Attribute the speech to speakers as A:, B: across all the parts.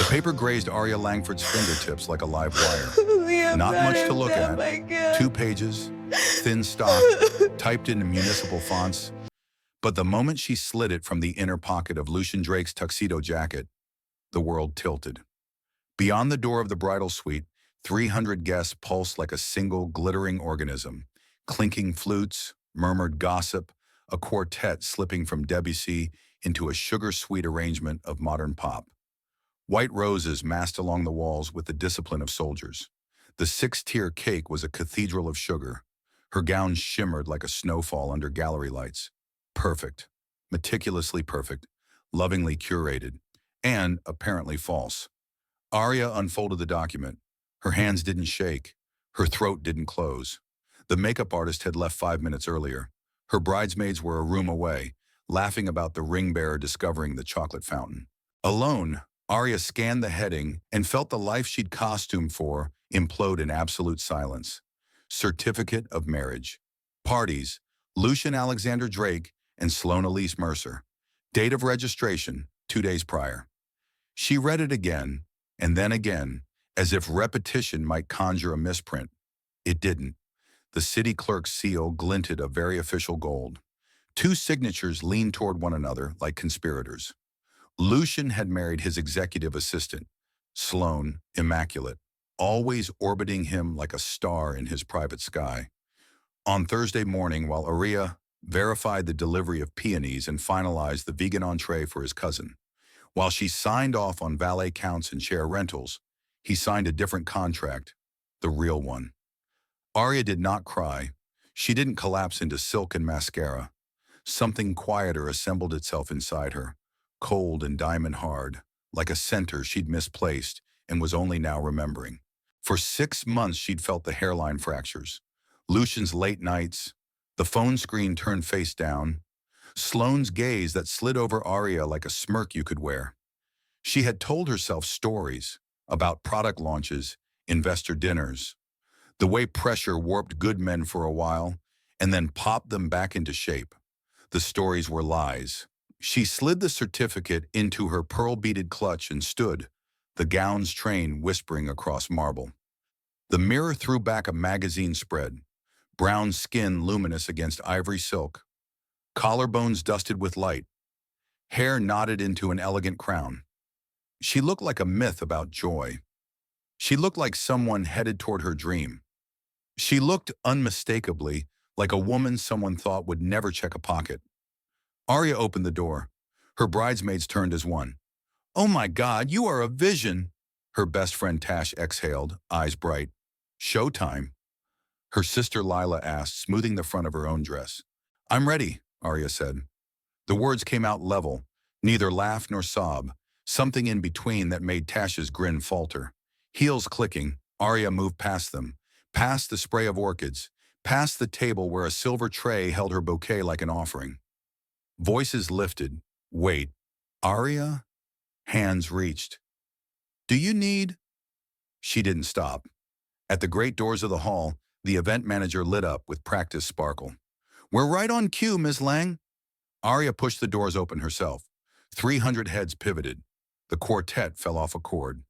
A: The paper grazed Aria Langford's fingertips like a live wire.
B: Liam,
A: Not much to look at.
B: my God.
A: 2 pages, thin stock, typed in municipal fonts. But the moment she slid it from the inner pocket of Lucian Drake's tuxedo jacket, the world tilted. Beyond the door of the bridal suite, 300 guests pulsed like a single glittering organism. Clinking flutes, murmured gossip, a quartet slipping from Debussy into a sugar-sweet arrangement of modern pop. White roses massed along the walls with the discipline of soldiers. The 6-tier cake was a cathedral of sugar. Her gown shimmered like a snowfall under gallery lights. Perfect, meticulously perfect, lovingly curated, and apparently false. Aria unfolded the document. Her hands didn't shake. Her throat didn't close. The makeup artist had left 5 minutes earlier. Her bridesmaids were a room away, laughing about the ring bearer discovering the chocolate fountain. Alone, Aria scanned the heading and felt the life she'd costumed for implode in absolute silence. Certificate of marriage. Parties, Lucian Alexander Drake and Sloane Elise Mercer. Date of registration, 2 days prior. She read it again, and then again, as if repetition might conjure a misprint. It didn't. The city clerk's seal glinted a very official gold. 2 signatures leaned toward one another like conspirators. Lucian had married his executive assistant, Sloane, immaculate, always orbiting him like a star in his private sky. On Thursday morning, while Aria verified the delivery of peonies and finalized the vegan entree for his cousin, while she signed off on valet counts and share rentals, he signed a different contract, the real one. Aria did not cry. She didn't collapse into silk and mascara. Something quieter assembled itself inside her, cold and diamond hard, like a center she'd misplaced and was only now remembering. For 6 months she'd felt the hairline fractures, Lucian's late nights, the phone screen turned face down, Sloane's gaze that slid over Aria like a smirk you could wear. She had told herself stories about product launches, investor dinners, the way pressure warped good men for a while and then popped them back into shape. The stories were lies. She slid the certificate into her pearl-beaded clutch and stood, the gown's train whispering across marble. The mirror threw back a magazine spread, brown skin luminous against ivory silk, collarbones dusted with light, hair knotted into an elegant crown. She looked like a myth about joy. She looked like someone headed toward her dream. She looked unmistakably like a woman someone thought would never check a pocket. Aria opened the door. Her bridesmaids turned as one. "Oh my God, you are a vision!" Her best friend Tash exhaled, eyes bright. "Showtime?" Her sister Lila asked, smoothing the front of her own dress. "I'm ready," Aria said. The words came out level, neither laugh nor sob, something in between that made Tash's grin falter. Heels clicking, Aria moved past them, past the spray of orchids, past the table where a silver tray held her bouquet like an offering. Voices lifted. "Wait, Aria?" Hands reached. "Do you need—" She didn't stop. At the great doors of the hall, the event manager lit up with practice sparkle. "We're right on cue, Miss Lang." Aria pushed the doors open herself. 300 heads pivoted. The quartet fell off a chord.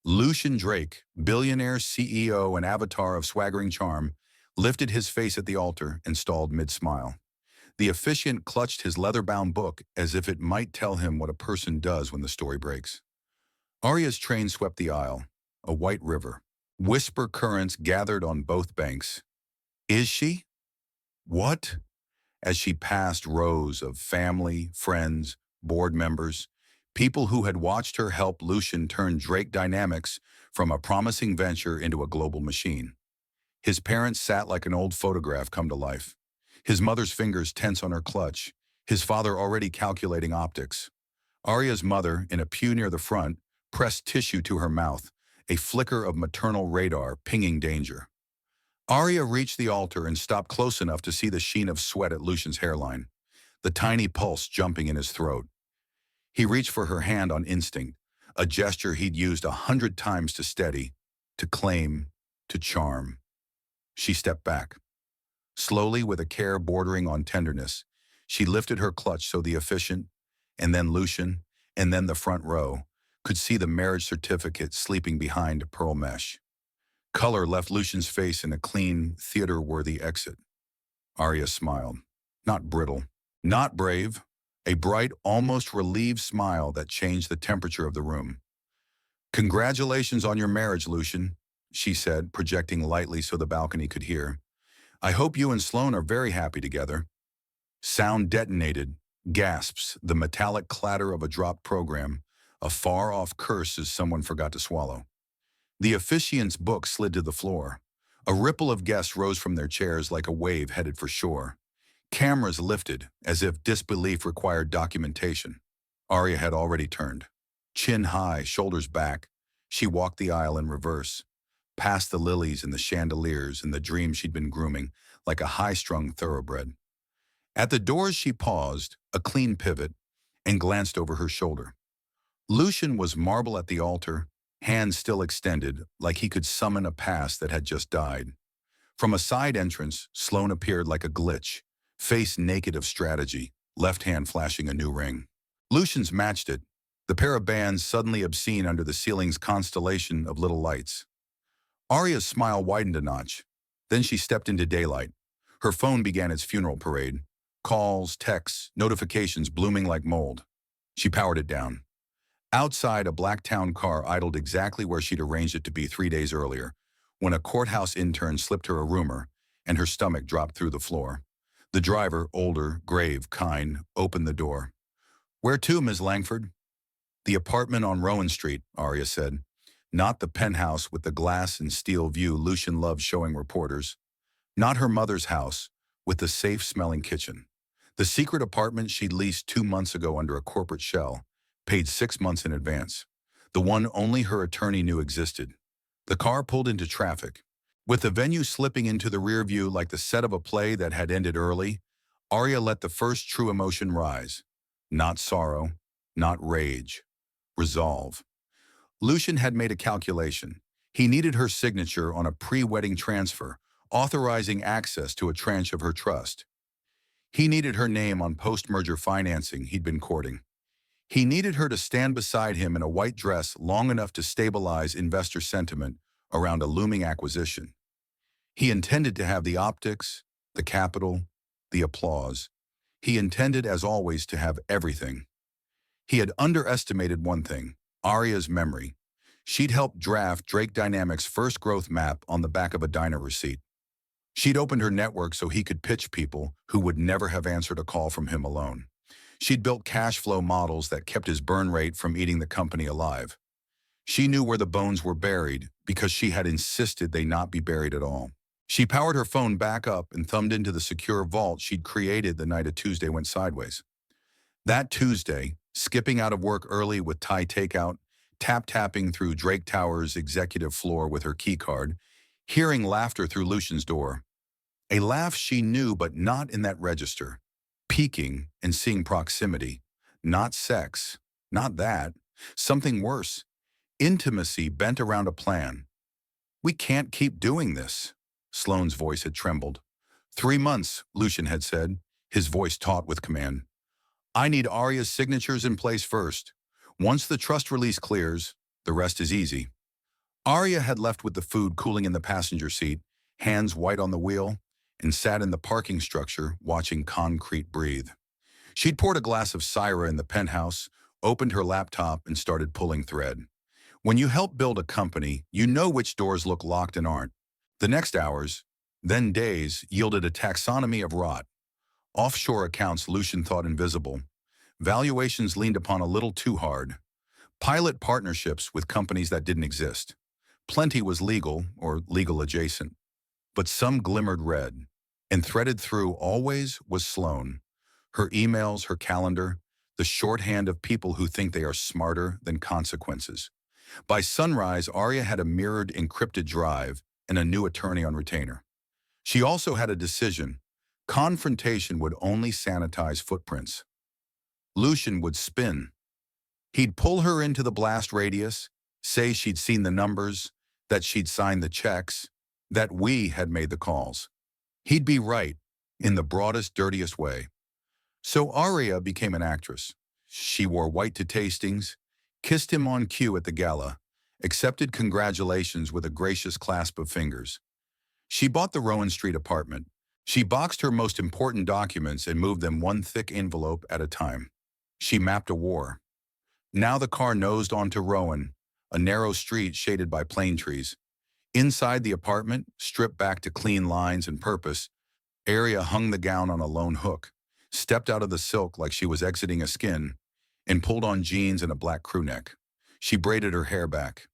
A: Lucian Drake, billionaire CEO and avatar of swaggering charm, lifted his face at the altar and stalled mid-smile. The officiant clutched his leather-bound book as if it might tell him what a person does when the story breaks. Aria's train swept the aisle, a white river. Whisper currents gathered on both banks. "Is she? What?" As she passed rows of family, friends, board members, people who had watched her help Lucian turn Drake Dynamics from a promising venture into a global machine. His parents sat like an old photograph come to life. His mother's fingers tense on her clutch, his father already calculating optics. Aria's mother, in a pew near the front, pressed tissue to her mouth, a flicker of maternal radar pinging danger. Aria reached the altar and stopped close enough to see the sheen of sweat at Lucian's hairline, the tiny pulse jumping in his throat. He reached for her hand on instinct, a gesture he'd used 100 times to steady, to claim, to charm. She stepped back. Slowly, with a care bordering on tenderness, she lifted her clutch so the officiant, and then Lucian, and then the front row, could see the marriage certificate sleeping behind pearl mesh. Color left Lucian's face in a clean, theater-worthy exit. Aria smiled. Not brittle, not brave. A bright, almost relieved smile that changed the temperature of the room. "Congratulations on your marriage, Lucian," she said, projecting lightly so the balcony could hear. "I hope you and Sloane are very happy together." Sound detonated. Gasps, the metallic clatter of a dropped program, a far-off curse as someone forgot to swallow. The officiant's book slid to the floor. A ripple of guests rose from their chairs like a wave headed for shore. Cameras lifted, as if disbelief required documentation. Aria had already turned. Chin high, shoulders back, she walked the aisle in reverse, past the lilies and the chandeliers and the dreams she'd been grooming, like a high-strung thoroughbred. At the doors she paused, a clean pivot, and glanced over her shoulder. Lucian was marble at the altar, hands still extended, like he could summon a past that had just died. From a side entrance, Sloane appeared like a glitch, face naked of strategy, left hand flashing a new ring. Lucian's matched it, the pair of bands suddenly obscene under the ceiling's constellation of little lights. Aria's smile widened a notch. Then she stepped into daylight. Her phone began its funeral parade. Calls, texts, notifications blooming like mold. She powered it down. Outside, a black town car idled exactly where she'd arranged it to be 3 days earlier, when a courthouse intern slipped her a rumor, and her stomach dropped through the floor. The driver, older, grave, kind, opened the door. "Where to, Ms. Langford?" "The apartment on Rowan Street," Aria said. Not the penthouse with the glass and steel view Lucian loved showing reporters. Not her mother's house, with the safe-smelling kitchen. The secret apartment she'd leased 2 months ago under a corporate shell, paid 6 months in advance. The one only her attorney knew existed. The car pulled into traffic. With the venue slipping into the rear view like the set of a play that had ended early, Aria let the first true emotion rise. Not sorrow, not rage. Resolve. Lucian had made a calculation. He needed her signature on a pre-wedding transfer, authorizing access to a tranche of her trust. He needed her name on post-merger financing he'd been courting. He needed her to stand beside him in a white dress long enough to stabilize investor sentiment around a looming acquisition. He intended to have the optics, the capital, the applause. He intended, as always, to have everything. He had underestimated one thing, Aria's memory. She'd helped draft Drake Dynamics' first growth map on the back of a diner receipt. She'd opened her network so he could pitch people who would never have answered a call from him alone. She'd built cash flow models that kept his burn rate from eating the company alive. She knew where the bones were buried because she had insisted they not be buried at all. She powered her phone back up and thumbed into the secure vault she'd created the night a Tuesday went sideways. That Tuesday, skipping out of work early with Thai takeout, tap-tapping through Drake Tower's executive floor with her keycard, hearing laughter through Lucian's door. A laugh she knew but not in that register. Peeking and seeing proximity. Not sex. Not that. Something worse. Intimacy bent around a plan. "We can't keep doing this." Sloane's voice had trembled. 3 months, Lucian had said, his voice taut with command. "I need Aria's signatures in place first. Once the trust release clears, the rest is easy." Aria had left with the food cooling in the passenger seat, hands white on the wheel, and sat in the parking structure watching concrete breathe. She'd poured a glass of Syra in the penthouse, opened her laptop, and started pulling thread. When you help build a company, you know which doors look locked and aren't. The next hours, then days, yielded a taxonomy of rot. Offshore accounts Lucian thought invisible. Valuations leaned upon a little too hard. Pilot partnerships with companies that didn't exist. Plenty was legal, or legal adjacent. But some glimmered red. And threaded through always was Sloane. Her emails, her calendar, the shorthand of people who think they are smarter than consequences. By sunrise, Aria had a mirrored encrypted drive and a new attorney on retainer. She also had a decision. Confrontation would only sanitize footprints. Lucian would spin. He'd pull her into the blast radius, say she'd seen the numbers, that she'd signed the checks, that we had made the calls. He'd be right, in the broadest, dirtiest way. So Aria became an actress. She wore white to tastings, kissed him on cue at the gala, accepted congratulations with a gracious clasp of fingers. She bought the Rowan Street apartment. She boxed her most important documents and moved them one thick envelope at a time. She mapped a war. Now the car nosed onto Rowan, a narrow street shaded by plane trees. Inside the apartment, stripped back to clean lines and purpose, Aria hung the gown on a lone hook, stepped out of the silk like she was exiting a skin, and pulled on jeans and a black crewneck. She braided her hair back.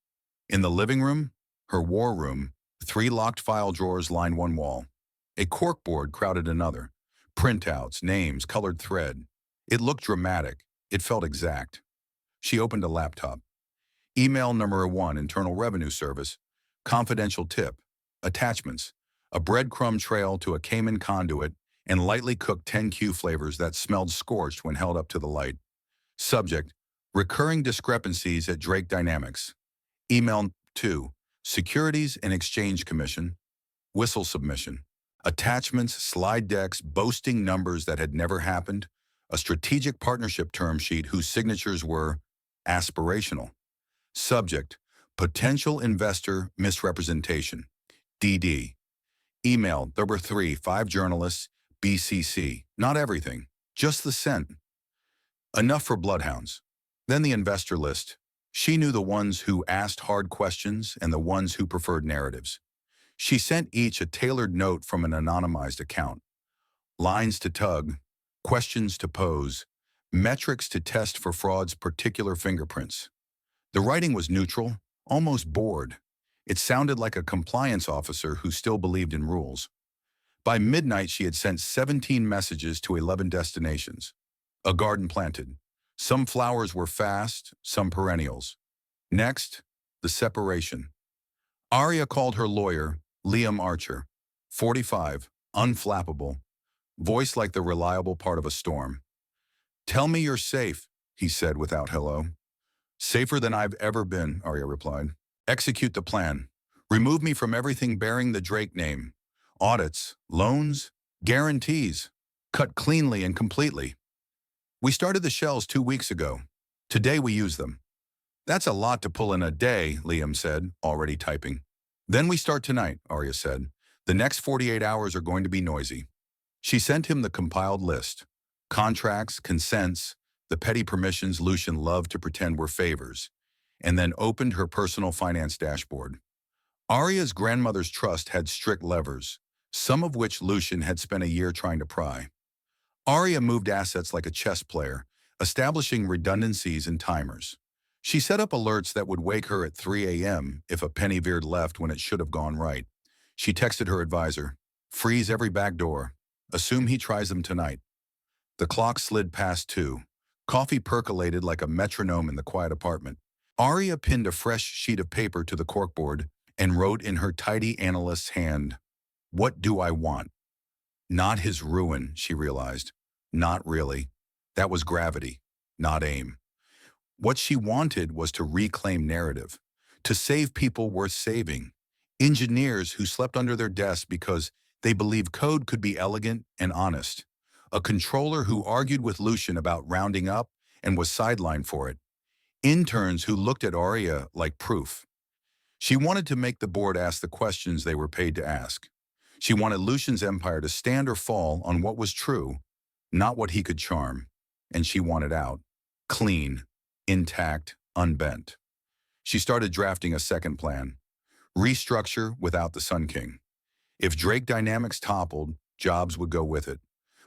A: In the living room, her war room, 3 locked file drawers lined one wall. A corkboard crowded another. Printouts, names, colored thread. It looked dramatic. It felt exact. She opened a laptop. Email number 1, Internal Revenue Service. Confidential tip. Attachments. A breadcrumb trail to a Cayman conduit and lightly cooked 10Q flavors that smelled scorched when held up to the light. Subject. Recurring discrepancies at Drake Dynamics. Email 2. Securities and Exchange Commission. Whistle submission. Attachments, slide decks, boasting numbers that had never happened. A strategic partnership term sheet whose signatures were aspirational. Subject. Potential investor misrepresentation. DD. Email number 3, 5 journalists, BCC. Not everything, just the scent. Enough for bloodhounds. Then the investor list. She knew the ones who asked hard questions and the ones who preferred narratives. She sent each a tailored note from an anonymized account. Lines to tug, questions to pose, metrics to test for fraud's particular fingerprints. The writing was neutral, almost bored. It sounded like a compliance officer who still believed in rules. By midnight, she had sent 17 messages to 11 destinations. A garden planted. Some flowers were fast, some perennials. Next, the separation. Aria called her lawyer, Liam Archer. 45, unflappable, voice like the reliable part of a storm. "Tell me you're safe," he said without hello. "Safer than I've ever been," Aria replied. "Execute the plan. Remove me from everything bearing the Drake name. Audits, loans, guarantees. Cut cleanly and completely. We started the shells 2 weeks ago. Today we use them." "That's a lot to pull in a day," Liam said, already typing. "Then we start tonight," Aria said. "The next 48 hours are going to be noisy." She sent him the compiled list. Contracts, consents, the petty permissions Lucian loved to pretend were favors, and then opened her personal finance dashboard. Aria's grandmother's trust had strict levers, some of which Lucian had spent a year trying to pry. Aria moved assets like a chess player, establishing redundancies and timers. She set up alerts that would wake her at 3 a.m. if a penny veered left when it should have gone right. She texted her advisor, "Freeze every back door. Assume he tries them tonight." The clock slid past 2. Coffee percolated like a metronome in the quiet apartment. Aria pinned a fresh sheet of paper to the corkboard and wrote in her tidy analyst's hand, "What do I want?" Not his ruin, she realized. Not really. That was gravity, not aim. What she wanted was to reclaim narrative, to save people worth saving, engineers who slept under their desks because they believed code could be elegant and honest, a controller who argued with Lucian about rounding up and was sidelined for it, interns who looked at Aria like proof. She wanted to make the board ask the questions they were paid to ask. She wanted Lucian's empire to stand or fall on what was true, not what he could charm. And she wanted out, clean, intact, unbent. She started drafting a second plan. Restructure without the Sun King. If Drake Dynamics toppled, jobs would go with it.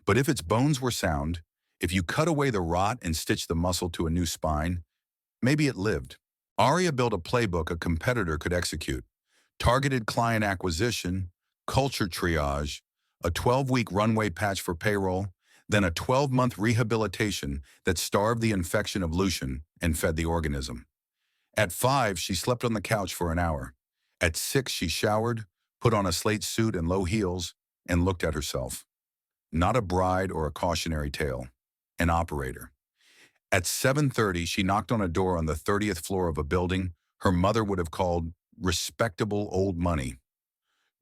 A: But if its bones were sound, if you cut away the rot and stitched the muscle to a new spine, maybe it lived. Aria built a playbook a competitor could execute. Targeted client acquisition, culture triage, a 12-week runway patch for payroll, then a 12-month rehabilitation that starved the infection of Lucian and fed the organism. At 5, she slept on the couch for an hour. At 6, she showered, put on a slate suit and low heels, and looked at herself. Not a bride or a cautionary tale, an operator. At 7:30, she knocked on a door on the 30th floor of a building her mother would have called respectable old money.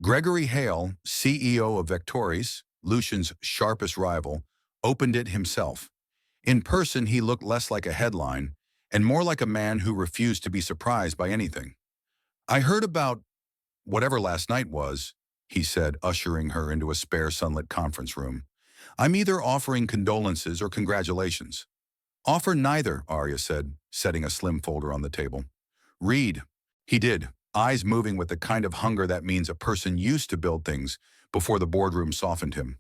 A: Gregory Hale, CEO of Vectoris, Lucian's sharpest rival, opened it himself. In person, he looked less like a headline and more like a man who refused to be surprised by anything. I heard about whatever last night was, he said, ushering her into a spare sunlit conference room. I'm either offering condolences or congratulations. Offer neither, Aria said, setting a slim folder on the table. Read. He did, eyes moving with the kind of hunger that means a person used to build things before the boardroom softened him.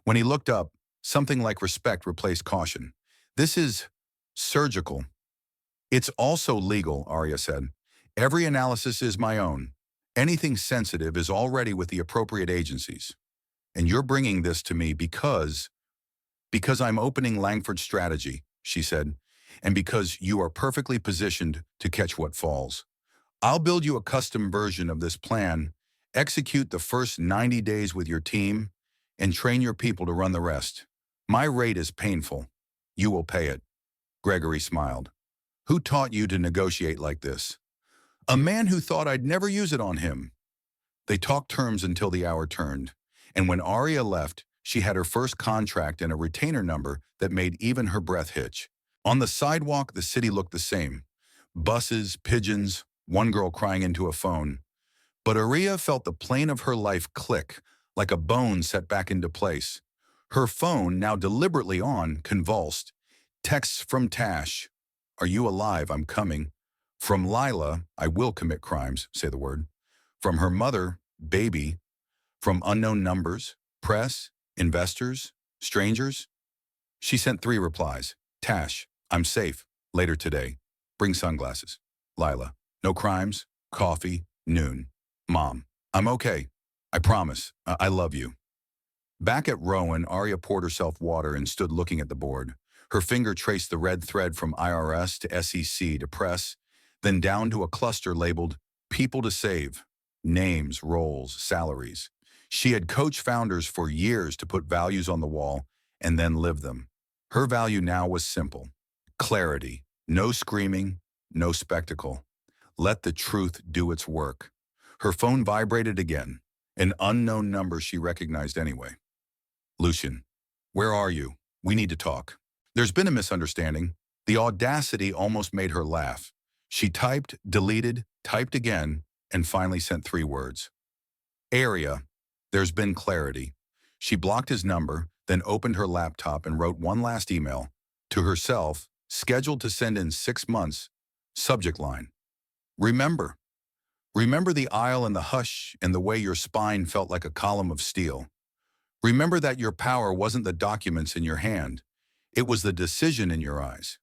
A: When he looked up, something like respect replaced caution. This is surgical. It's also legal, Aria said. Every analysis is my own. Anything sensitive is already with the appropriate agencies. And you're bringing this to me because I'm opening Langford's strategy, she said, and because you are perfectly positioned to catch what falls. I'll build you a custom version of this plan, execute the first 90 days with your team, and train your people to run the rest. My rate is painful. You will pay it. Gregory smiled. Who taught you to negotiate like this? A man who thought I'd never use it on him. They talked terms until the hour turned, and when Aria left, she had her first contract and a retainer number that made even her breath hitch. On the sidewalk, the city looked the same. Buses, pigeons, one girl crying into a phone. But Aria felt the plane of her life click, like a bone set back into place. Her phone, now deliberately on, convulsed. Texts from Tash. Are you alive? I'm coming. From Lila, I will commit crimes, say the word. From her mother, baby. From unknown numbers, press, investors, strangers. She sent 3 replies. Tash, I'm safe. Later today. Bring sunglasses. Lila, no crimes. Coffee. Noon. Mom, I'm okay. I promise. I love you. Back at Rowan, Aria poured herself water and stood looking at the board. Her finger traced the red thread from IRS to SEC to press, then down to a cluster labeled People to Save. Names, roles, salaries. She had coached founders for years to put values on the wall and then live them. Her value now was simple. Clarity. No screaming, no spectacle. Let the truth do its work. Her phone vibrated again, an unknown number she recognized anyway. Lucian, where are you? We need to talk. There's been a misunderstanding. The audacity almost made her laugh. She typed, deleted, typed again, and finally sent 3 words. Aria, there's been clarity. She blocked his number, then opened her laptop and wrote one last email. To herself, scheduled to send in 6 months. Subject line. Remember. Remember the aisle and the hush and the way your spine felt like a column of steel. Remember that your power wasn't the documents in your hand. It was the decision in your eyes.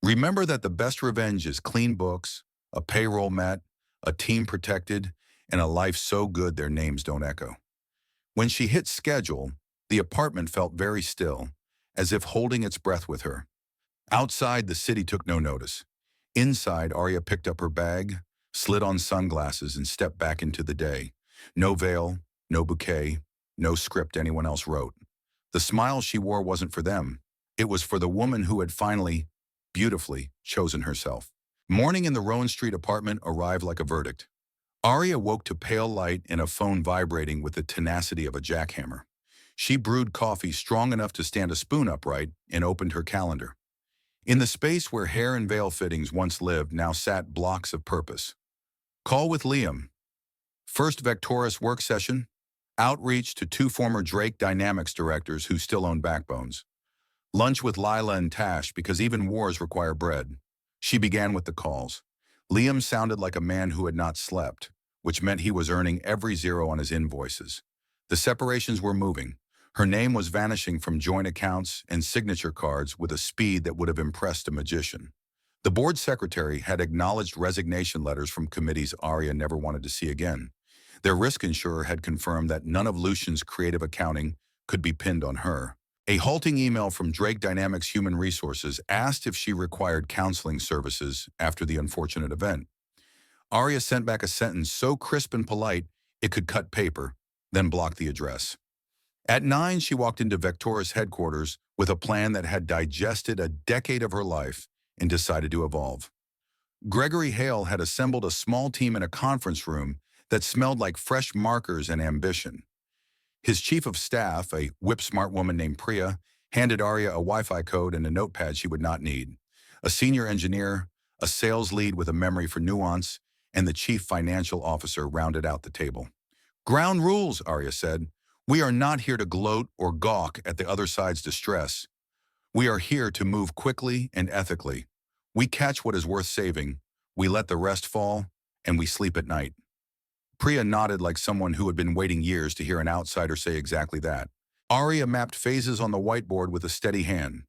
A: Remember that the best revenge is clean books, a payroll met, a team protected, and a life so good their names don't echo. When she hit schedule, the apartment felt very still, as if holding its breath with her. Outside, the city took no notice. Inside, Aria picked up her bag, slid on sunglasses, and stepped back into the day. No veil, no bouquet, no script anyone else wrote. The smile she wore wasn't for them. It was for the woman who had finally, beautifully, chosen herself. Morning in the Rowan Street apartment arrived like a verdict. Aria woke to pale light and a phone vibrating with the tenacity of a jackhammer. She brewed coffee strong enough to stand a spoon upright and opened her calendar. In the space where hair and veil fittings once lived now sat blocks of purpose. Call with Liam. First Vectoris work session. Outreach to 2 former Drake Dynamics directors who still own backbones. Lunch with Lila and Tash because even wars require bread. She began with the calls. Liam sounded like a man who had not slept, which meant he was earning every zero on his invoices. The separations were moving. Her name was vanishing from joint accounts and signature cards with a speed that would have impressed a magician. The board secretary had acknowledged resignation letters from committees Aria never wanted to see again. Their risk insurer had confirmed that none of Lucian's creative accounting could be pinned on her. A halting email from Drake Dynamics Human Resources asked if she required counseling services after the unfortunate event. Aria sent back a sentence so crisp and polite it could cut paper, then blocked the address. At 9, she walked into Vectoris headquarters with a plan that had digested a decade of her life and decided to evolve. Gregory Hale had assembled a small team in a conference room that smelled like fresh markers and ambition. His chief of staff, a whip-smart woman named Priya, handed Aria a Wi-Fi code and a notepad she would not need. A senior engineer, a sales lead with a memory for nuance, and the chief financial officer rounded out the table. Ground rules, Aria said. We are not here to gloat or gawk at the other side's distress. We are here to move quickly and ethically. We catch what is worth saving, we let the rest fall, and we sleep at night. Priya nodded like someone who had been waiting years to hear an outsider say exactly that. Aria mapped phases on the whiteboard with a steady hand.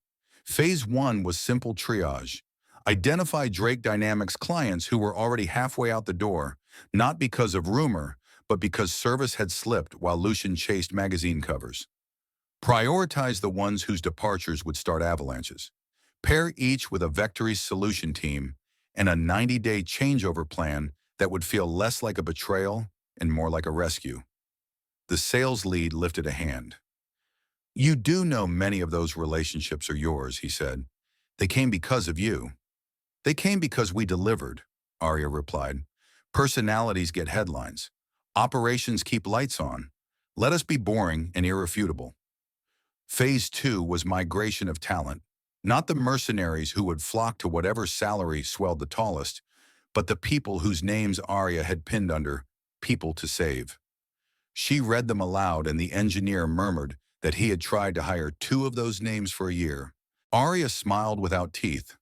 A: Phase 1 was simple triage. Identify Drake Dynamics clients who were already halfway out the door, not because of rumor, but because service had slipped while Lucian chased magazine covers. Prioritize the ones whose departures would start avalanches. Pair each with a Vectory solution team and a 90-day changeover plan that would feel less like a betrayal and more like a rescue. The sales lead lifted a hand. You do know many of those relationships are yours, he said. They came because of you. They came because we delivered, Aria replied. Personalities get headlines. Operations keep lights on. Let us be boring and irrefutable. Phase 2 was migration of talent, not the mercenaries who would flock to whatever salary swelled the tallest, but the people whose names Aria had pinned under people to save. She read them aloud, and the engineer murmured that he had tried to hire 2 of those names for a year. Aria smiled without teeth.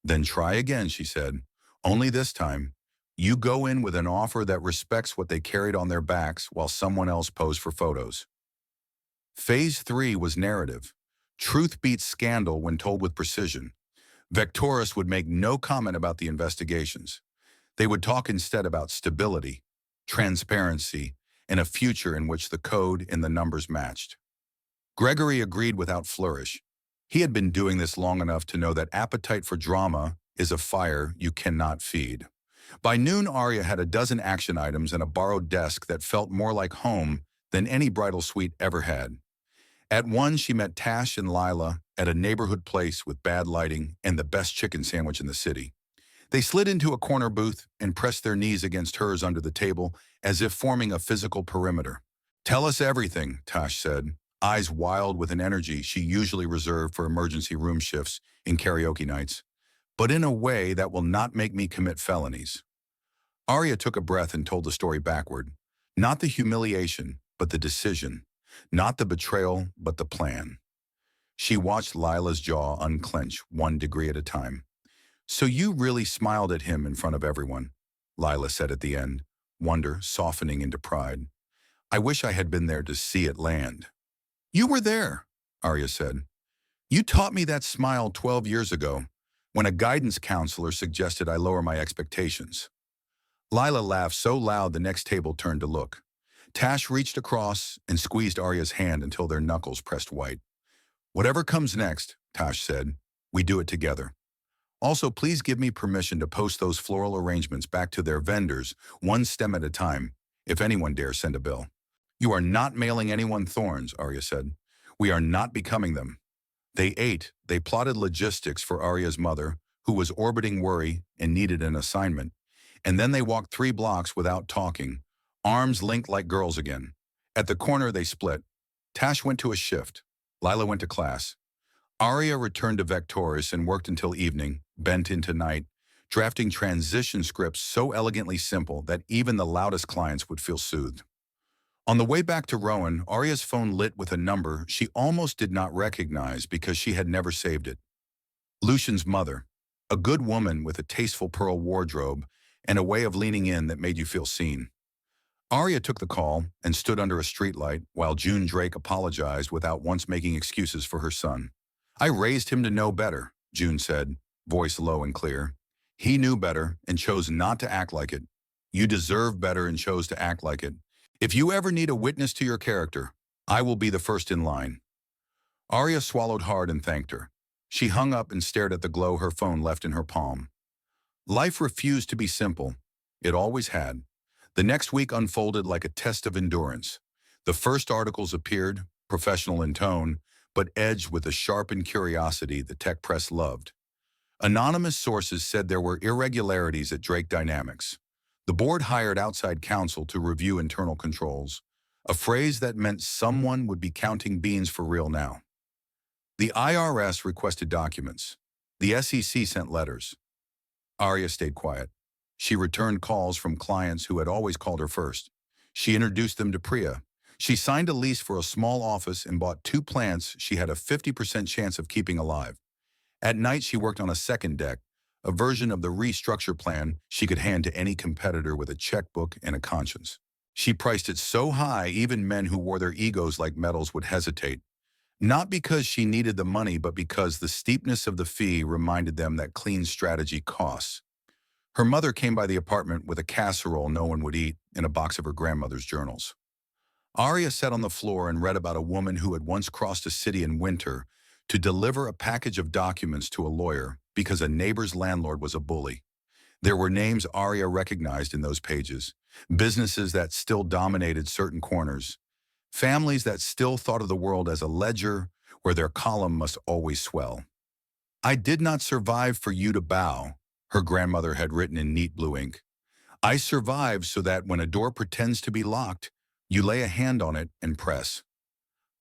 A: Then try again, she said. Only this time, you go in with an offer that respects what they carried on their backs while someone else posed for photos. Phase 3 was narrative. Truth beats scandal when told with precision. Vectoris would make no comment about the investigations. They would talk instead about stability, transparency, and a future in which the code and the numbers matched. Gregory agreed without flourish. He had been doing this long enough to know that appetite for drama is a fire you cannot feed. By noon, Aria had a dozen action items and a borrowed desk that felt more like home than any bridal suite ever had. At 1, she met Tash and Lila at a neighborhood place with bad lighting and the best chicken sandwich in the city. They slid into a corner booth and pressed their knees against hers under the table as if forming a physical perimeter. Tell us everything, Tash said, eyes wild with an energy she usually reserved for emergency room shifts in karaoke nights, but in a way that will not make me commit felonies. Aria took a breath and told the story backward. Not the humiliation, but the decision. Not the betrayal, but the plan. She watched Lila's jaw unclench 1 degree at a time. So you really smiled at him in front of everyone, Lila said at the end, wonder softening into pride. I wish I had been there to see it land. You were there, Aria said. You taught me that smile 12 years ago, when a guidance counselor suggested I lower my expectations. Lila laughed so loud the next table turned to look. Tash reached across and squeezed Aria's hand until their knuckles pressed white. Whatever comes next, Tash said, we do it together. Also, please give me permission to post those floral arrangements back to their vendors, 1 stem at a time, if anyone dares send a bill. You are not mailing anyone thorns, Aria said. We are not becoming them. They plotted logistics for Aria's mother, who was orbiting worry and needed an assignment, and then they walked 3 blocks without talking, arms linked like girls again. At the corner, they split. Tash went to a shift. Lila went to class. Aria returned to Vectoris and worked until evening, bent into night, drafting transition scripts so elegantly simple that even the loudest clients would feel soothed. On the way back to Rowan, Aria's phone lit with a number she almost did not recognize because she had never saved it. Lucian's mother, a good woman with a tasteful pearl wardrobe and a way of leaning in that made you feel seen. Aria took the call and stood under a streetlight while June Drake apologized without once making excuses for her son. I raised him to know better, June said, voice low and clear. He knew better and chose not to act like it. You deserve better and chose to act like it. If you ever need a witness to your character, I will be the first in line. Aria swallowed hard and thanked her. She hung up and stared at the glow her phone left in her palm. Life refused to be simple. It always had. The next week unfolded like a test of endurance. The first articles appeared, professional in tone, but edged with a sharpened curiosity the tech press loved. Anonymous sources said there were irregularities at Drake Dynamics. The board hired outside counsel to review internal controls, a phrase that meant someone would be counting beans for real now. The IRS requested documents. The SEC sent letters. Aria stayed quiet. She returned calls from clients who had always called her first. She introduced them to Priya. She signed a lease for a small office and bought 2 plants she had a 50% chance of keeping alive. At night, she worked on a second deck, a version of the restructure plan she could hand to any competitor with a checkbook and a conscience. She priced it so high, even men who wore their egos like medals would hesitate. Not because she needed the money, but because the steepness of the fee reminded them that clean strategy costs. Her mother came by the apartment with a casserole no one would eat and a box of her grandmother's journals. Aria sat on the floor and read about a woman who had once crossed a city in winter to deliver a package of documents to a lawyer because a neighbor's landlord was a bully. There were names Aria recognized in those pages, businesses that still dominated certain corners, families that still thought of the world as a ledger where their column must always swell. "I did not survive for you to bow," her grandmother had written in neat blue ink. "I survived so that when a door pretends to be locked, you lay a hand on it and press."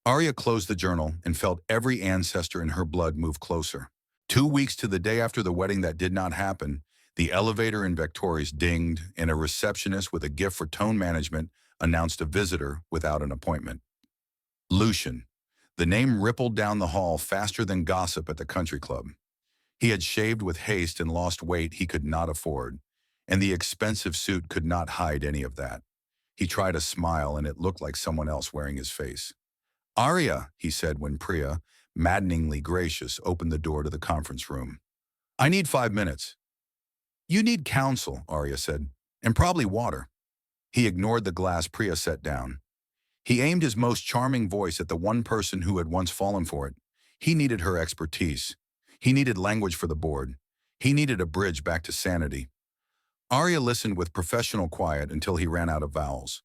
A: Aria closed the journal and felt every ancestor in her blood move closer. 2 weeks to the day after the wedding that did not happen, the elevator in Victoria's dinged and a receptionist with a gift for tone management announced a visitor without an appointment. Lucian. The name rippled down the hall faster than gossip at the country club. He had shaved with haste and lost weight he could not afford, and the expensive suit could not hide any of that. He tried a smile and it looked like someone else wearing his face. "Aria," he said when Priya, maddeningly gracious, opened the door to the conference room. "I need 5 minutes." "You need counsel," Aria said, "and probably water." He ignored the glass Priya set down. He aimed his most charming voice at the one person who had once fallen for it. He needed her expertise. He needed language for the board. He needed a bridge back to sanity. Aria listened with professional quiet until he ran out of vowels.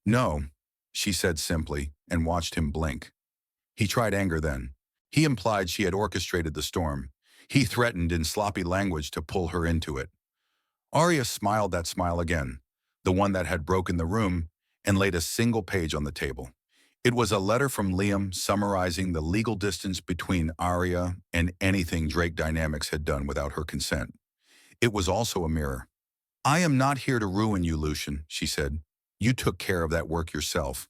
A: "No," she said simply, and watched him blink. He tried anger then. He implied she had orchestrated the storm. He threatened in sloppy language to pull her into it. Aria smiled that smile again, the one that had broken the room, and laid a single page on the table. It was a letter from Liam summarizing the legal distance between Aria and anything Drake Dynamics had done without her consent. It was also a mirror. "I am not here to ruin you, Lucian," she said. "You took care of that work yourself.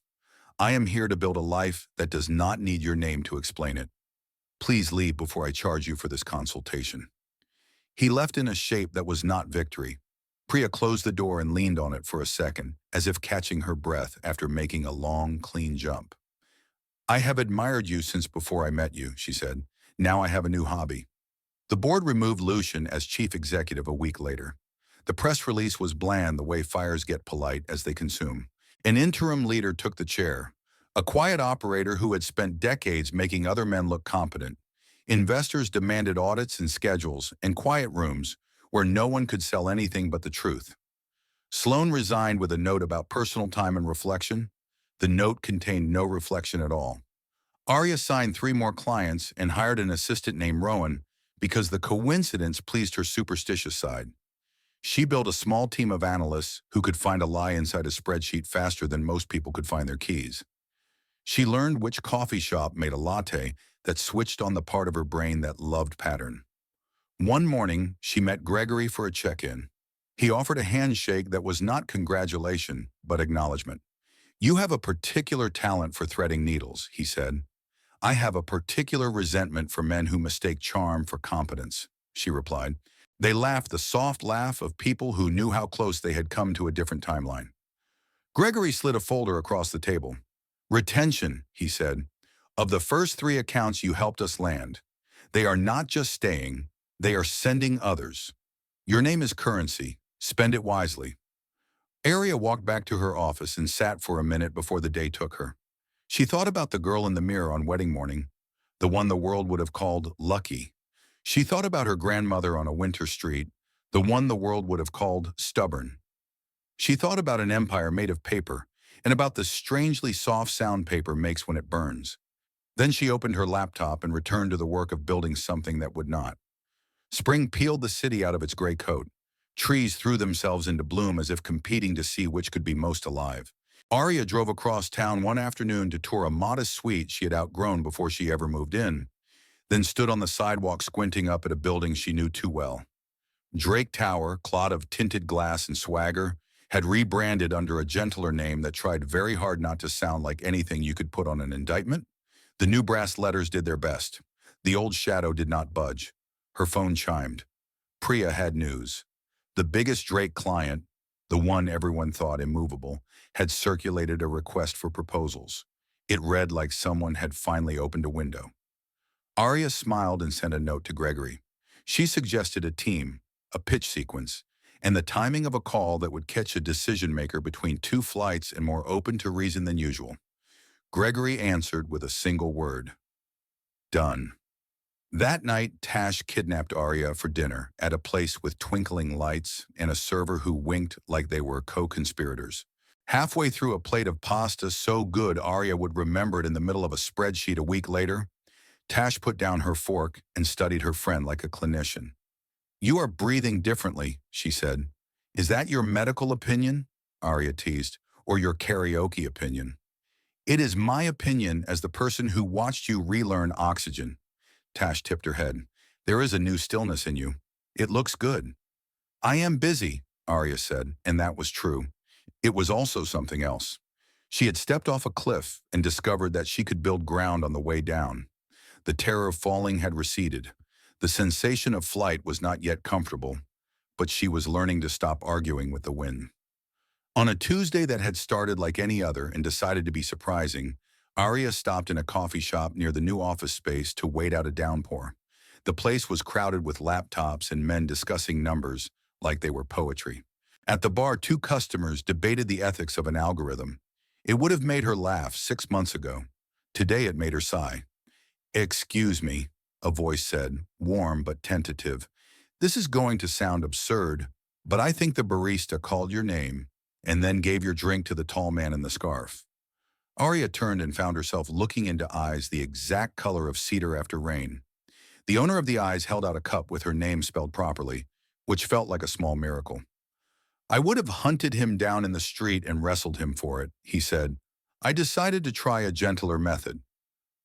A: I am here to build a life that does not need your name to explain it. Please leave before I charge you for this consultation." He left in a shape that was not victory. Priya closed the door and leaned on it for a second, as if catching her breath after making a long, clean jump. "I have admired you since before I met you," she said. "Now I have a new hobby." The board removed Lucian as chief executive a week later. The press release was bland the way fires get polite as they consume. An interim leader took the chair, a quiet operator who had spent decades making other men look competent. Investors demanded audits and schedules and quiet rooms where no one could sell anything but the truth. Sloan resigned with a note about personal time and reflection. The note contained no reflection at all. Aria signed 3 more clients and hired an assistant named Rowan because the coincidence pleased her superstitious side. She built a small team of analysts who could find a lie inside a spreadsheet faster than most people could find their keys. She learned which coffee shop made a latte that switched on the part of her brain that loved pattern. One morning, she met Gregory for a check-in. He offered a handshake that was not congratulation, but acknowledgement. "You have a particular talent for threading needles," he said. "I have a particular resentment for men who mistake charm for competence," she replied. They laughed the soft laugh of people who knew how close they had come to a different timeline. Gregory slid a folder across the table. "Retention," he said, "of the first 3 accounts you helped us land. They are not just staying, they are sending others. Your name is currency. Spend it wisely." Aria walked back to her office and sat for a minute before the day took her. She thought about the girl in the mirror on wedding morning, the one the world would have called lucky. She thought about her grandmother on a winter street, the one the world would have called stubborn. She thought about an empire made of paper and about the strangely soft sound paper makes when it burns. Then she opened her laptop and returned to the work of building something that would not. Spring peeled the city out of its gray coat. Trees threw themselves into bloom as if competing to see which could be most alive. Aria drove across town one afternoon to tour a modest suite she had outgrown before she ever moved in, then stood on the sidewalk squinting up at a building she knew too well. Drake Tower, clod of tinted glass and swagger, had rebranded under a gentler name that tried very hard not to sound like anything you could put on an indictment. The new brass letters did their best. The old shadow did not budge. Her phone chimed. Priya had news. The biggest Drake client, the one everyone thought immovable, had circulated a request for proposals. It read like someone had finally opened a window. Aria smiled and sent a note to Gregory. She suggested a team, a pitch sequence, and the timing of a call that would catch a decision maker between two flights and more open to reason than usual. Gregory answered with a single word. Done. That night, Tash kidnapped Aria for dinner at a place with twinkling lights and a server who winked like they were co-conspirators. Halfway through a plate of pasta so good Aria would remember it in the middle of a spreadsheet a week later, Tash put down her fork and studied her friend like a clinician. You are breathing differently, she said. Is that your medical opinion? Aria teased. Or your karaoke opinion? It is my opinion as the person who watched you relearn oxygen. Tash tipped her head. There is a new stillness in you. It looks good. I am busy, Aria said, and that was true. It was also something else. She had stepped off a cliff and discovered that she could build ground on the way down. The terror of falling had receded. The sensation of flight was not yet comfortable, but she was learning to stop arguing with the wind. On a Tuesday that had started like any other and decided to be surprising, Aria stopped in a coffee shop near the new office space to wait out a downpour. The place was crowded with laptops and men discussing numbers like they were poetry. At the bar, two customers debated the ethics of an algorithm. It would have made her laugh 6 months ago. Today it made her sigh. Excuse me, a voice said, warm but tentative. This is going to sound absurd, but I think the barista called your name and then gave your drink to the tall man in the scarf. Aria turned and found herself looking into eyes the exact color of cedar after rain. The owner of the eyes held out a cup with her name spelled properly, which felt like a small miracle. I would have hunted him down in the street and wrestled him for it, he said. I decided to try a gentler method.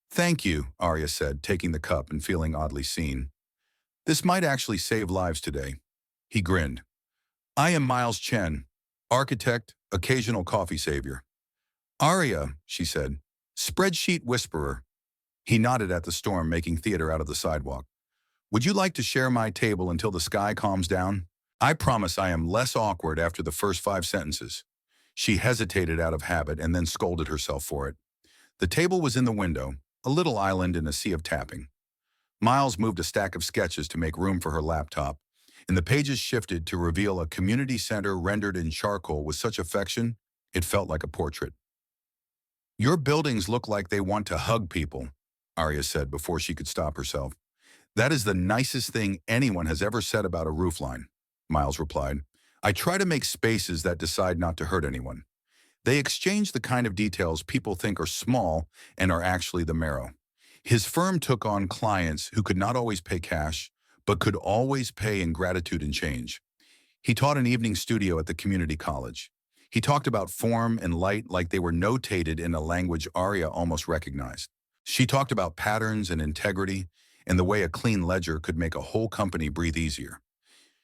A: Thank you, Aria said, taking the cup and feeling oddly seen. This might actually save lives today. He grinned. I am Miles Chen, architect, occasional coffee savior. Aria, she said, spreadsheet whisperer. He nodded at the storm making theater out of the sidewalk. Would you like to share my table until the sky calms down? I promise I am less awkward after the first 5 sentences. She hesitated out of habit and then scolded herself for it. The table was in the window, a little island in a sea of tapping. Miles moved a stack of sketches to make room for her laptop, and the pages shifted to reveal a community center rendered in charcoal with such affection, it felt like a portrait. Your buildings look like they want to hug people, Aria said before she could stop herself. That is the nicest thing anyone has ever said about a roofline, Miles replied. I try to make spaces that decide not to hurt anyone. They exchange the kind of details people think are small and are actually the marrow. His firm took on clients who could not always pay cash, but could always pay in gratitude and change. He taught an evening studio at the community college. He talked about form and light like they were notated in a language Aria almost recognized. She talked about patterns and integrity and the way a clean ledger could make a whole company breathe easier.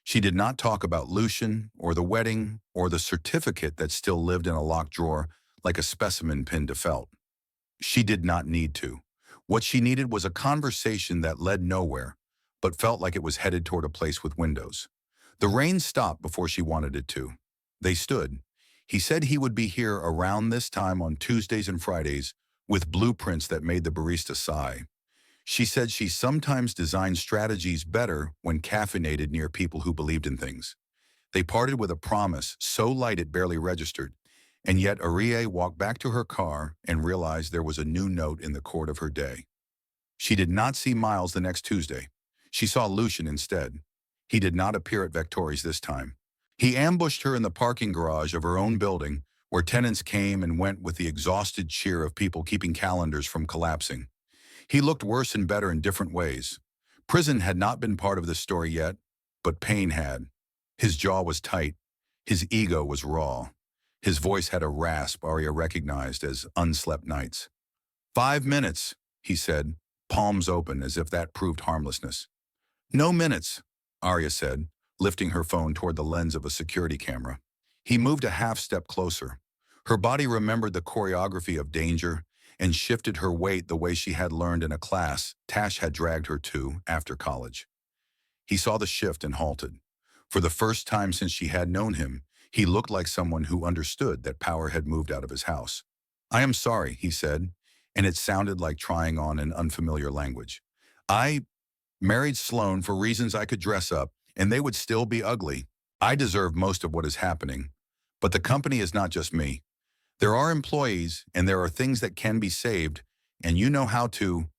A: She did not talk about Lucian or the wedding or the certificate that still lived in a locked drawer like a specimen pinned to felt. She did not need to. What she needed was a conversation that led nowhere, but felt like it was headed toward a place with windows. The rain stopped before she wanted it to. They stood. He said he would be here around this time on Tuesdays and Fridays with blueprints that made the barista sigh. She said she sometimes designed strategies better when caffeinated near people who believed in things. They parted with a promise so light it barely registered, and yet Aria walked back to her car and realized there was a new note in the chord of her day. She did not see Miles the next Tuesday. She saw Lucian instead. He did not appear at Victori's this time. He ambushed her in the parking garage of her own building, where tenants came and went with the exhausted cheer of people keeping calendars from collapsing. He looked worse and better in different ways. Prison had not been part of this story yet, but pain had. His jaw was tight. His ego was raw. His voice had a rasp Aria recognized as unslept nights. 5 minutes, he said, palms open as if that proved harmlessness. No minutes, Aria said, lifting her phone toward the lens of a security camera. He moved a half step closer. Her body remembered the choreography of danger and shifted her weight the way she had learned in a class Tash had dragged her to after college. He saw the shift and halted. For the first time since she had known him, he looked like someone who understood that power had moved out of his house. "I am sorry," he said, and it sounded like trying on an unfamiliar language. "I married Sloane for reasons I could dress up, and they would still be ugly. I deserve most of what is happening. But the company is not just me. There are employees, and there are things that can be saved, and you know how to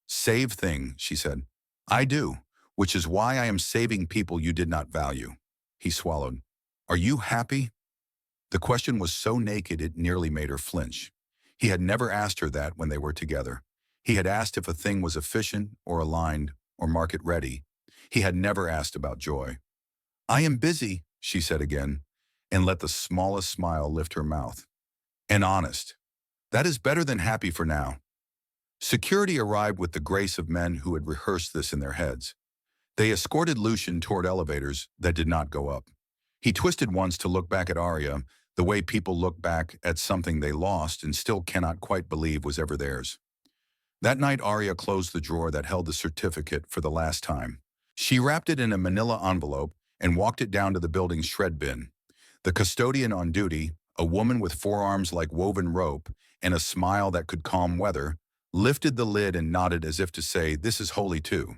A: save things," she said. "I do, which is why I am saving people you did not value." He swallowed. "Are you happy?" The question was so naked it nearly made her flinch. He had never asked her that when they were together. He had asked if a thing was efficient or aligned or market-ready. He had never asked about joy. "I am busy," she said again, and let the smallest smile lift her mouth. "And honest. That is better than happy for now." Security arrived with the grace of men who had rehearsed this in their heads. They escorted Lucian toward elevators that did not go up. He twisted once to look back at Aria, the way people look back at something they lost and still cannot quite believe was ever theirs. That night, Aria closed the drawer that held the certificate for the last time. She wrapped it in a manila envelope and walked it down to the building's shred bin. The custodian on duty, a woman with forearms like woven rope and a smile that could calm weather, lifted the lid and nodded as if to say, "This is holy too."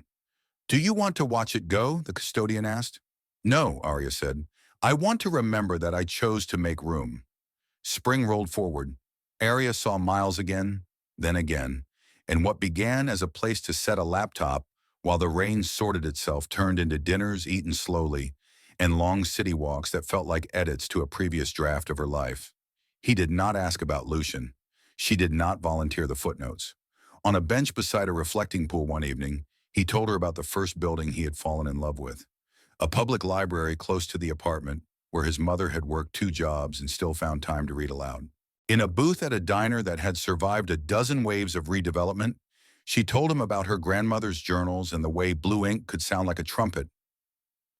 A: "Do you want to watch it go?" the custodian asked. "No," Aria said. "I want to remember that I chose to make room." Spring rolled forward. Aria saw Miles again, then again, and what began as a place to set a laptop while the rain sorted itself turned into dinners eaten slowly and long city walks that felt like edits to a previous draft of her life. He did not ask about Lucian. She did not volunteer the footnotes. On a bench beside a reflecting pool one evening, he told her about the first building he had fallen in love with. A public library close to the apartment where his mother had worked 2 jobs and still found time to read aloud. In a booth at a diner that had survived a dozen waves of redevelopment, she told him about her grandmother's journals and the way blue ink could sound like a trumpet.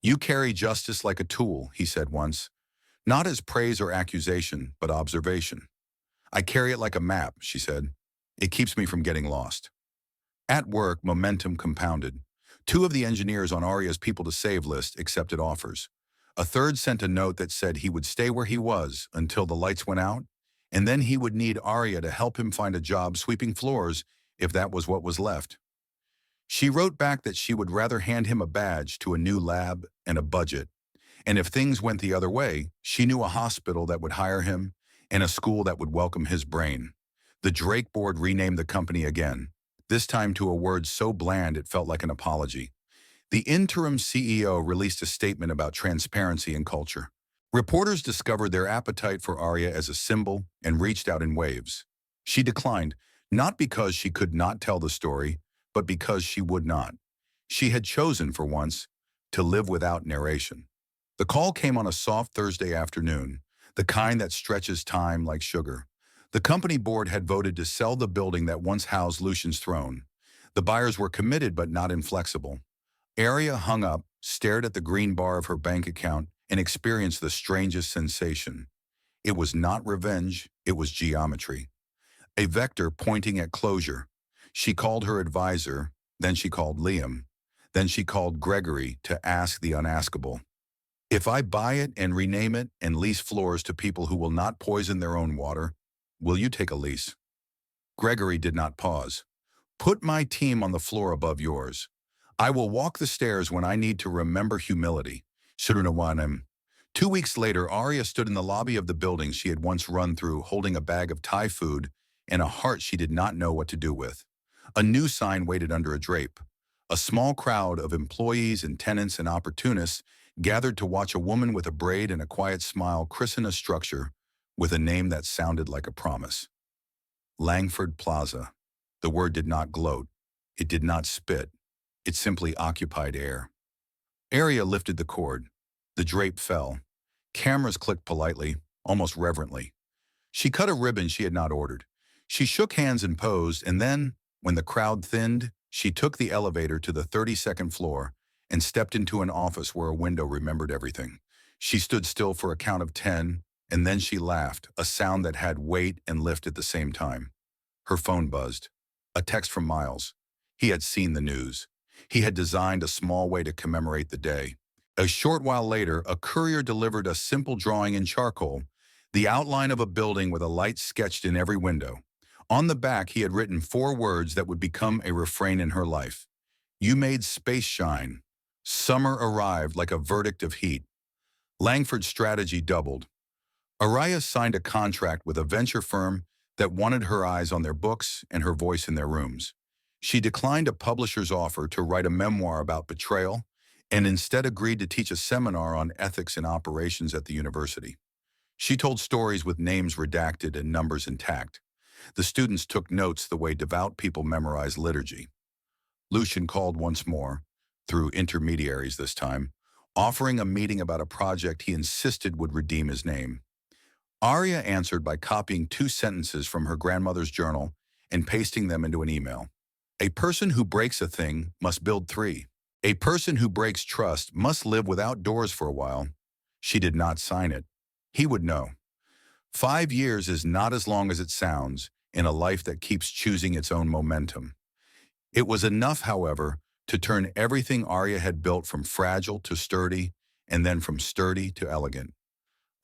A: "You carry justice like a tool," he said once, "not as praise or accusation, but observation." "I carry it like a map," she said. "It keeps me from getting lost." At work, momentum compounded. 2 of the engineers on Aria's People to Save list accepted offers. A third sent a note that said he would stay where he was until the lights went out, and then he would need Aria to help him find a job sweeping floors if that was what was left. She wrote back that she would rather hand him a badge to a new lab and a budget, and if things went the other way, she knew a hospital that would hire him and a school that would welcome his brain. The Drake board renamed the company again, this time to a word so bland it felt like an apology. The interim CEO released a statement about transparency and culture. Reporters discovered their appetite for Aria as a symbol and reached out in waves. She declined, not because she could not tell the story, but because she would not. She had chosen, for once, to live without narration. The call came on a soft Thursday afternoon, the kind that stretches time like sugar. The company board had voted to sell the building that once housed Lucian's throne. The buyers were committed but not inflexible. Aria hung up, stared at the green bar of her bank account, and experienced the strangest sensation. It was not revenge, it was geometry. A vector pointing at closure. She called her advisor, then she called Liam, then she called Gregory to ask the unaskable. "If I buy it and rename it and lease floors to people who will not poison their own water, will you take a lease?" Gregory did not pause. "Put my team on the floor above yours. I will walk the stairs when I need to remember humility." Surunawanam. 2 weeks later, Aria stood in the lobby of the building she had once run through, holding a bag of Thai food and a heart she did not know what to do with. A new sign waited under a drape. A small crowd of employees and tenants and opportunists gathered to watch a woman with a braid and a quiet smile christen a structure with a name that sounded like a promise. Langford Plaza. The word did not gloat. It did not spit. It simply occupied air. Aria lifted the cord. The drape fell. Cameras clicked politely, almost reverently. She cut a ribbon she had not ordered. She shook hands and posed, and then, when the crowd thinned, she took the elevator to the 32nd floor and stepped into an office where a window remembered everything. She stood still for a count of 10, and then she laughed, a sound that had weight and lift at the same time. Her phone buzzed. A text from Miles. He had seen the news. He had designed a small way to commemorate the day. A short while later, a courier delivered a simple drawing in charcoal, the outline of a building with a light sketched in every window. On the back, he had written 4 words that would become a refrain in her life. You made space shine. Summer arrived like a verdict of heat. Langford's strategy doubled. Aria signed a contract with a venture firm that wanted her eyes on their books and her voice in their rooms. She declined a publisher's offer to write a memoir about betrayal and instead agreed to teach a seminar on ethics and operations at the university. She told stories with names redacted and numbers intact. The students took notes the way devout people memorize liturgy. Lucian called once more, through intermediaries this time, offering a meeting about a project he insisted would redeem his name. Aria answered by copying 2 sentences from her grandmother's journal and pasting them into an email. A person who breaks a thing must build 3. A person who breaks trust must live without doors for a while. She did not sign it. He would know. 5 years is not as long as it sounds in a life that keeps choosing its own momentum. It was enough, however, to turn everything Aria had built from fragile to sturdy, and then from sturdy to elegant.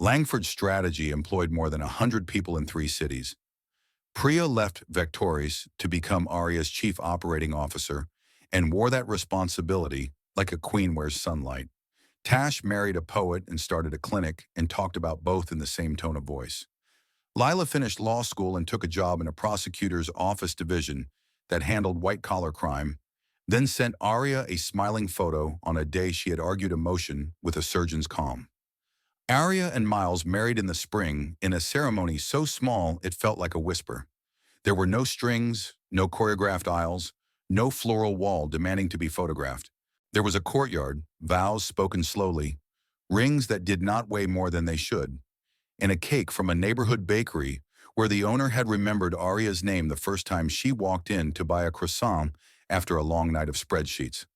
A: Langford's strategy employed more than 100 people in 3 cities. Priya left Vectoris to become Aria's chief operating officer and wore that responsibility like a queen wears sunlight. Tash married a poet and started a clinic and talked about both in the same tone of voice. Lila finished law school and took a job in a prosecutor's office division that handled white-collar crime, then sent Aria a smiling photo on a day she had argued emotion with a surgeon's calm. Aria and Miles married in the spring in a ceremony so small it felt like a whisper. There were no strings, no choreographed aisles, no floral wall demanding to be photographed. There was a courtyard, vows spoken slowly, rings that did not weigh more than they should, and a cake from a neighborhood bakery where the owner had remembered Aria's name the first time she walked in to buy a croissant after a long night of spreadsheets.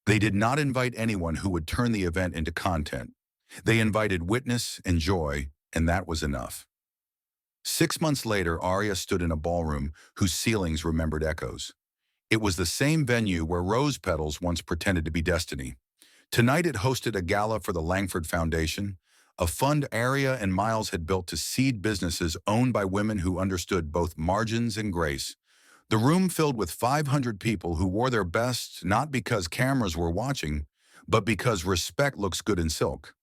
A: They did not invite anyone who would turn the event into content. They invited witness and joy, and that was enough. 6 months later, Aria stood in a ballroom whose ceilings remembered echoes. It was the same venue where rose petals once pretended to be destiny. Tonight it hosted a gala for the Langford Foundation, a fund Aria and Miles had built to seed businesses owned by women who understood both margins and grace. The room filled with 500 people who wore their best not because cameras were watching, but because respect looks good in silk.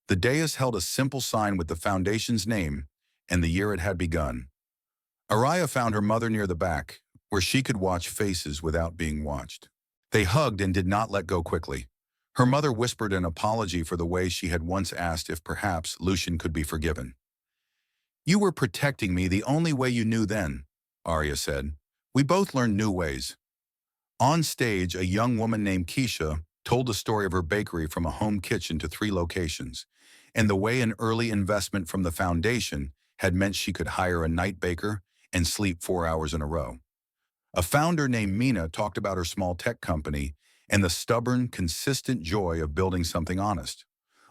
A: The dais held a simple sign with the foundation's name and the year it had begun. Aria found her mother near the back, where she could watch faces without being watched. They hugged and did not let go quickly. Her mother whispered an apology for the way she had once asked if perhaps Lucian could be forgiven. You were protecting me the only way you knew then, Aria said. We both learned new ways. On stage, a young woman named Keisha told the story of her bakery from a home kitchen to 3 locations, and the way an early investment from the foundation had meant she could hire a night baker and sleep 4 hours in a row. A founder named Mina talked about her small tech company and the stubborn, consistent joy of building something honest.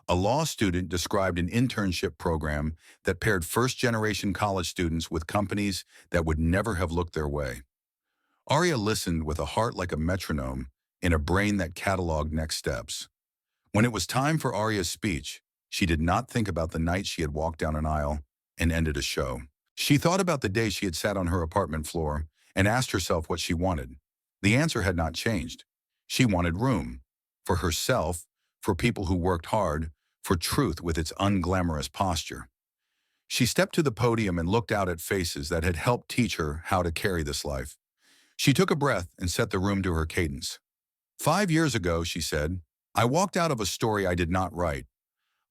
A: A law student described an internship program that paired first-generation college students with companies that would never have looked their way. Aria listened with a heart like a metronome and a brain that cataloged next steps. When it was time for Aria's speech, she did not think about the night she had walked down an aisle and ended a show. She thought about the day she had sat on her apartment floor and asked herself what she wanted. The answer had not changed. She wanted room. For herself, for people who worked hard, for truth with its unglamorous posture. She stepped to the podium and looked out at faces that had helped teach her how to carry this life. She took a breath and set the room to her cadence. 5 years ago, she said, I walked out of a story I did not write.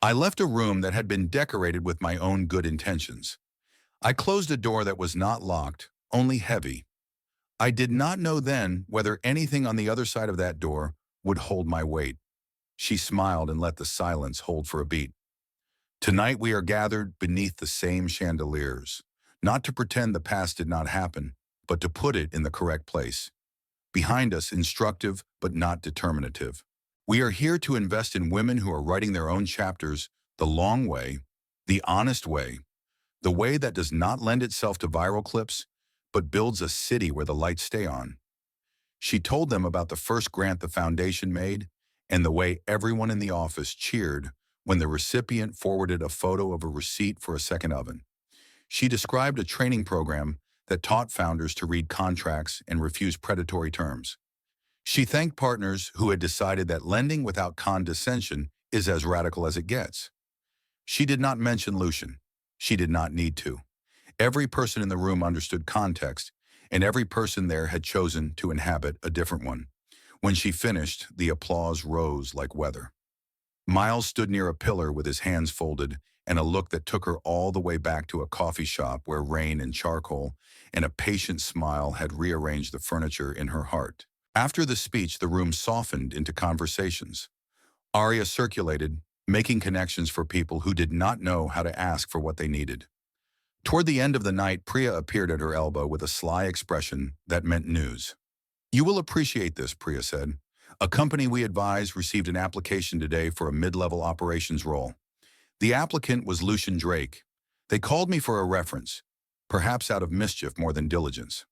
A: I left a room that had been decorated with my own good intentions. I closed a door that was not locked, only heavy. I did not know then whether anything on the other side of that door would hold my weight. She smiled and let the silence hold for a beat. Tonight we are gathered beneath the same chandeliers, not to pretend the past did not happen, but to put it in the correct place. Behind us, instructive but not determinative. We are here to invest in women who are writing their own chapters the long way, the honest way, the way that does not lend itself to viral clips, but builds a city where the lights stay on. She told them about the first grant the foundation made and the way everyone in the office cheered when the recipient forwarded a photo of a receipt for a second oven. She described a training program that taught founders to read contracts and refuse predatory terms. She thanked partners who had decided that lending without condescension is as radical as it gets. She did not mention Lucian. She did not need to. Every person in the room understood context, and every person there had chosen to inhabit a different one. When she finished, the applause rose like weather. Miles stood near a pillar with his hands folded and a look that took her all the way back to a coffee shop where rain and charcoal and a patient smile had rearranged the furniture in her heart. After the speech, the room softened into conversations. Aria circulated, making connections for people who did not know how to ask for what they needed. Toward the end of the night, Priya appeared at her elbow with a sly expression that meant news. "You will appreciate this," Priya said. "A company we advise received an application today for a mid-level operations role. The applicant was Lucian Drake. They called me for a reference, perhaps out of mischief more than diligence."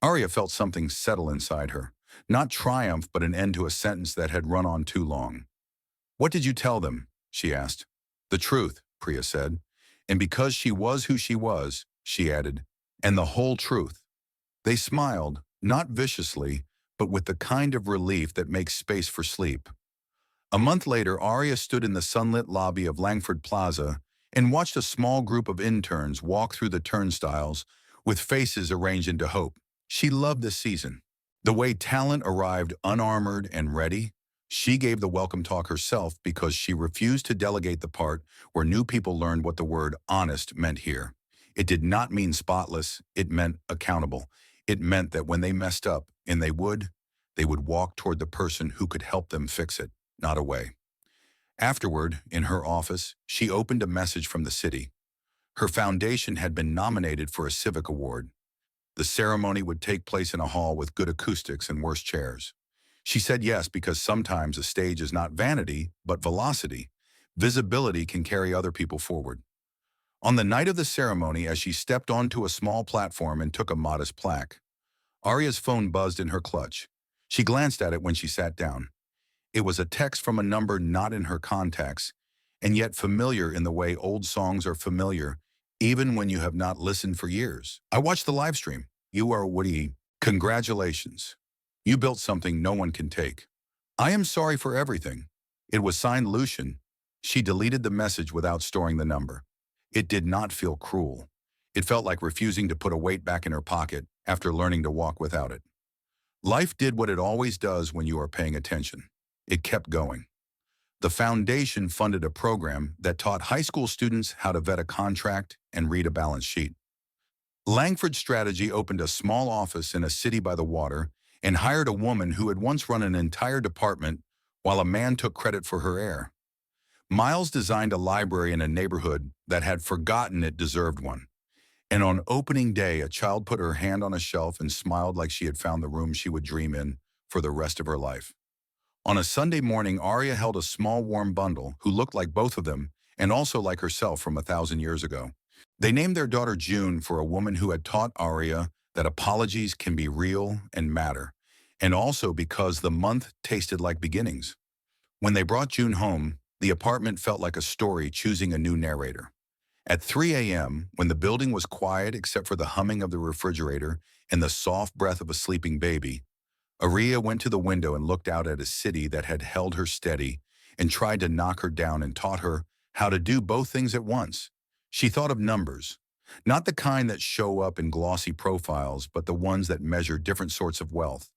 A: Aria felt something settle inside her. Not triumph, but an end to a sentence that had run on too long. "What did you tell them?" she asked. "The truth," Priya said. And because she was who she added, "and the whole truth." They smiled, not viciously, but with the kind of relief that makes space for sleep. A month later, Aria stood in the sunlit lobby of Langford Plaza and watched a small group of interns walk through the turnstiles with faces arranged into hope. She loved this season. The way talent arrived unarmored and ready. She gave the welcome talk herself because she refused to delegate the part where new people learned what the word honest meant here. It did not mean spotless, it meant accountable. It meant that when they messed up, and they would walk toward the person who could help them fix it, not away. Afterward, in her office, she opened a message from the city. Her foundation had been nominated for a civic award. The ceremony would take place in a hall with good acoustics and worse chairs. She said yes because sometimes a stage is not vanity, but velocity. Visibility can carry other people forward. On the night of the ceremony, as she stepped onto a small platform and took a modest plaque, Aria's phone buzzed in her clutch. She glanced at it when she sat down. It was a text from a number not in her contacts, and yet familiar in the way old songs are familiar, even when you have not listened for years. "I watched the live stream. You are Woody. Congratulations. You built something no one can take. I am sorry for everything." It was signed Lucian. She deleted the message without storing the number. It did not feel cruel. It felt like refusing to put a weight back in her pocket after learning to walk without it. Life did what it always does when you are paying attention. It kept going. The foundation funded a program that taught high school students how to vet a contract and read a balance sheet. Langford Strategy opened a small office in a city by the water and hired a woman who had once run an entire department while a man took credit for her heir. Miles designed a library in a neighborhood that had forgotten it deserved one. And on opening day, a child put her hand on a shelf and smiled like she had found the room she would dream in for the rest of her life. On a Sunday morning, Aria held a small warm bundle who looked like both of them and also like herself from 1,000 years ago. They named their daughter June for a woman who had taught Aria that apologies can be real and matter, and also because the month tasted like beginnings. When they brought June home, the apartment felt like a story choosing a new narrator. At 3 a.m., when the building was quiet except for the humming of the refrigerator and the soft breath of a sleeping baby, Aria went to the window and looked out at a city that had held her steady and tried to knock her down and taught her how to do both things at once. She thought of numbers, not the kind that show up in glossy profiles, but the ones that measure different sorts of wealth.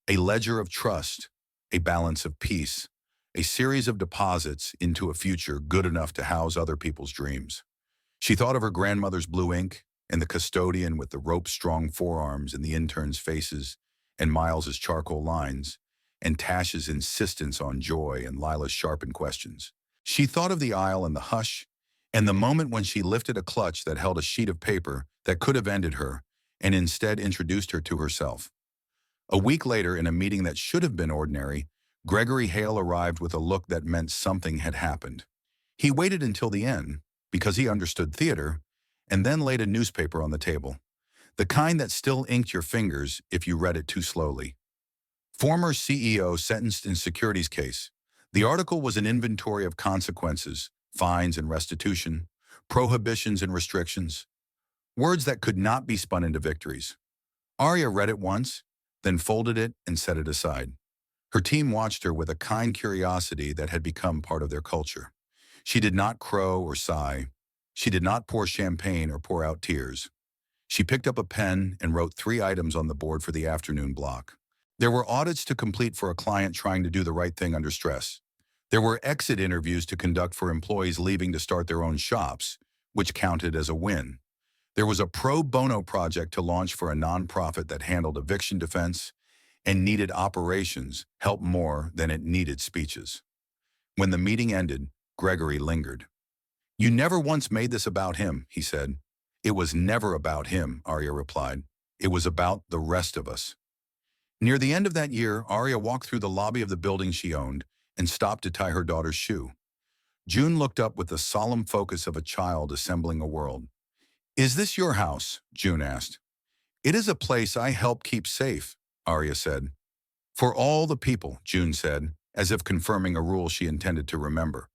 A: A ledger of trust, a balance of peace, a series of deposits into a future good enough to house other people's dreams. She thought of her grandmother's blue ink and the custodian with the rope-strong forearms and the interns' faces and Miles's charcoal lines and Tash's insistence on joy and Lila's sharpened questions. She thought of the aisle and the hush and the moment when she lifted a clutch that held a sheet of paper that could have ended her and instead introduced her to herself. A week later, in a meeting that should have been ordinary, Gregory Hale arrived with a look that meant something had happened. He waited until the end, because he understood theater, and then laid a newspaper on the table. The kind that still inked your fingers if you read it too slowly. Former CEO sentenced in securities case. The article was an inventory of consequences, fines and restitution, prohibitions and restrictions, words that could not be spun into victories. Aria read it once, then folded it and set it aside. Her team watched her with a kind curiosity that had become part of their culture. She did not crow or sigh. She did not pour champagne or pour out tears. She picked up a pen and wrote 3 items on the board for the afternoon block. There were audits to complete for a client trying to do the right thing under stress. There were exit interviews to conduct for employees leaving to start their own shops, which counted as a win. There was a pro bono project to launch for a nonprofit that handled eviction defense and needed operations help more than it needed speeches. When the meeting ended, Gregory lingered. "You never once made this about him," he said. "It was never about him," Aria replied. "It was about the rest of us." Near the end of that year, Aria walked through the lobby of the building she owned and stopped to tie her daughter's shoe. June looked up with the solemn focus of a child assembling a world. "Is this your house?" June asked. "It is a place I help keep safe," Aria said. "For all the people," June said, as if confirming a rule she intended to remember.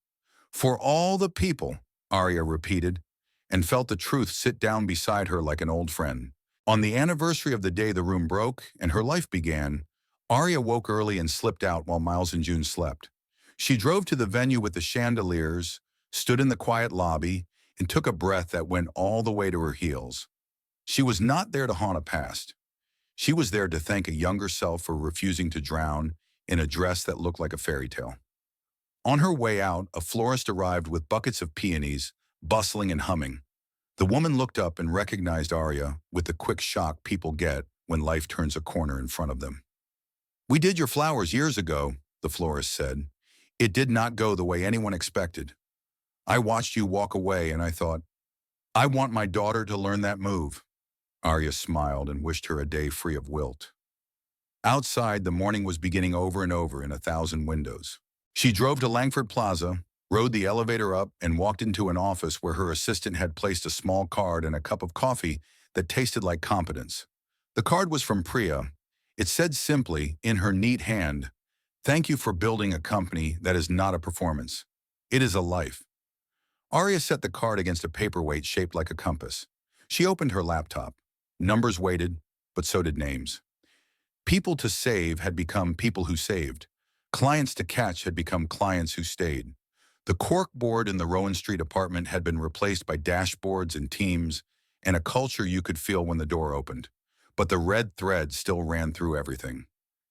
A: "For all the people," Aria repeated, and felt the truth sit down beside her like an old friend. On the anniversary of the day the room broke and her life began, Aria woke early and slipped out while Miles and June slept. She drove to the venue with the chandeliers, stood in the quiet lobby, and took a breath that went all the way to her heels. She was not there to haunt a past. She was there to thank a younger self for refusing to drown in a dress that looked like a fairy tale. On her way out, a florist arrived with buckets of peonies, bustling and humming. The woman looked up and recognized Aria with the quick shock people get when life turns a corner in front of them. "We did your flowers years ago," the florist said. "It did not go the way anyone expected. I watched you walk away and I thought, I want my daughter to learn that move." Aria smiled and wished her a day free of wilt. Outside, the morning was beginning over and over in 1,000 windows. She drove to Langford Plaza, rode the elevator up, and walked into an office where her assistant had placed a small card and a cup of coffee that tasted like competence. The card was from Priya. It said simply, in her neat hand, "Thank you for building a company that is not a performance. It is a life." Aria set the card against a paperweight shaped like a compass. She opened her laptop. Numbers waited, but so did names. People to save had become people who saved. Clients to catch had become clients who stayed. The cork board in the Rowan Street apartment had been replaced by dashboards and teams and a culture you could feel when the door opened. But the red thread still ran through everything.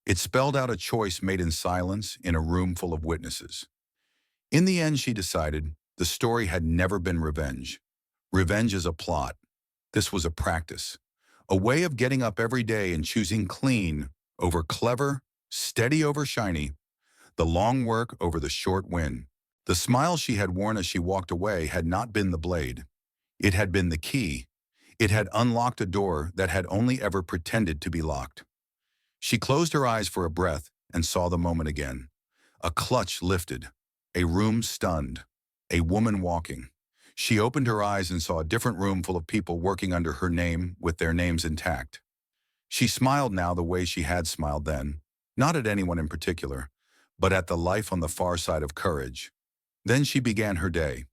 A: It spelled out a choice made in silence in a room full of witnesses. In the end, she decided, the story had never been revenge. Revenge is a plot. This was a practice. A way of getting up every day and choosing clean over clever, steady over shiny, the long work over the short win. The smile she had worn as she walked away had not been the blade. It had been the key. It had unlocked a door that had only ever pretended to be locked. She closed her eyes for a breath and saw the moment again. A clutch lifted. A room stunned. A woman walking. She opened her eyes and saw a different room full of people working under her name with their names intact. She smiled now the way she had smiled then, not at anyone in particular, but at the life on the far side of courage. Then she began her day.